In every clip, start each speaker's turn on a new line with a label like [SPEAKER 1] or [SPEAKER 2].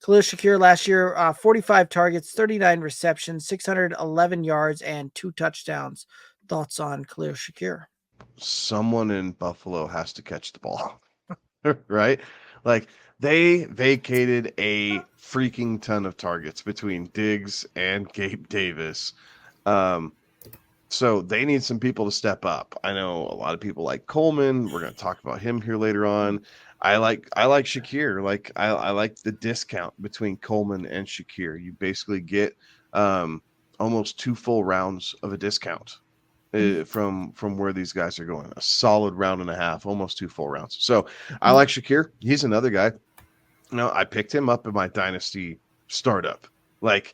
[SPEAKER 1] Khalil Shakir last year, 45 targets, 39 receptions, 611 yards, and 2 touchdowns. Thoughts on Khalil Shakir?
[SPEAKER 2] Someone in Buffalo has to catch the ball, right? Like they vacated a freaking ton of targets between Diggs and Gabe Davis. Um, so they need some people to step up. I know a lot of people like Coleman. We're going to talk about him here later on. I like Shakir. I like the discount between Coleman and Shakir. You basically get um, almost 2 full rounds of a discount from where these guys are going. A solid round and a half, almost 2 full rounds. So I like Shakir. He's another guy. I picked him up in my dynasty startup. Like,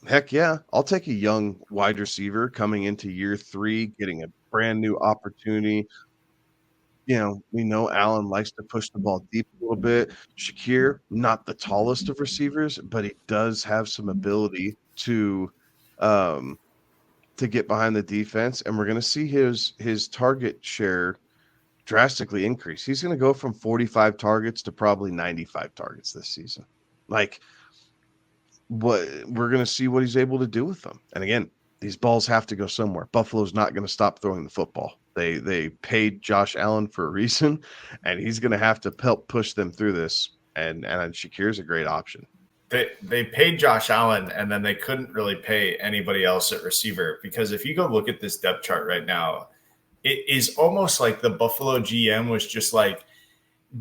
[SPEAKER 2] heck yeah, I'll take a young wide receiver coming into year 3, getting a brand new opportunity. We know Allen likes to push the ball deep a little bit. Shakir, not the tallest of receivers, but he does have some ability um, to get behind the defense, and we're going to see his target share drastically increase. He's going to go from 45 targets to probably 95 targets this season. Like, what we're going to see what he's able to do with them. And again, these balls have to go somewhere. Buffalo's not going to stop throwing the football. They paid Josh Allen for a reason, and he's going to have to help push them through this. And Shakir's a great option.
[SPEAKER 3] They paid Josh Allen, and then they couldn't really pay anybody else at receiver, because if you go look at this depth chart right now, it is almost like the Buffalo GM was just like,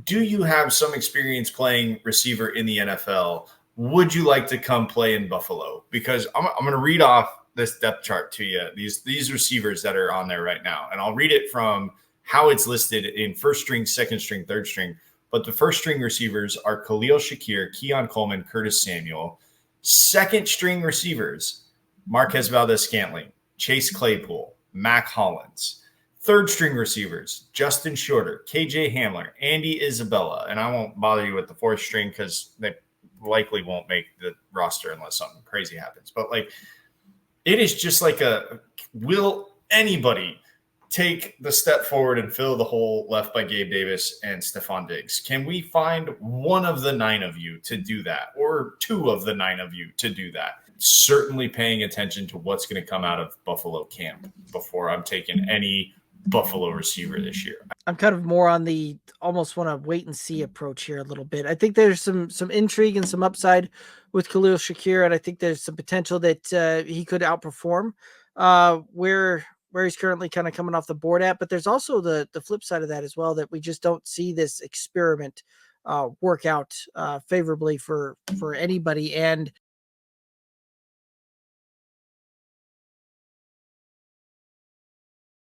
[SPEAKER 3] do you have some experience playing receiver in the NFL? Would you like to come play in Buffalo? Because I'm going to read off this depth chart to you, these receivers that are on there right now. And I'll read it from how it's listed in first string, second string, third string. But the first string receivers are Khalil Shakir, Keon Coleman, Curtis Samuel. Second string receivers, Marquez Valdez-Scantling, Chase Claypool, Mac Hollins. Third string receivers, Justin Shorter, KJ Hamler, Andy Isabella. And I won't bother you with the fourth string because they likely won't make the roster unless something crazy happens. But it is just like will anybody take the step forward and fill the hole left by Gabe Davis and Stephon Diggs? Can we find one of the 9 of you to do that, or 2 of the 9 of you to do that? Certainly paying attention to what's going to come out of Buffalo camp before I'm taking any Buffalo receiver this year.
[SPEAKER 1] I'm kind of more on the almost want to wait and see approach here a little bit. I think there's some intrigue and some upside with Khalil Shakir, and I think there's some potential that he could outperform where he's currently kind of coming off the board at. But there's also the flip side of that as well, that we just don't see this experiment work out favorably for anybody. And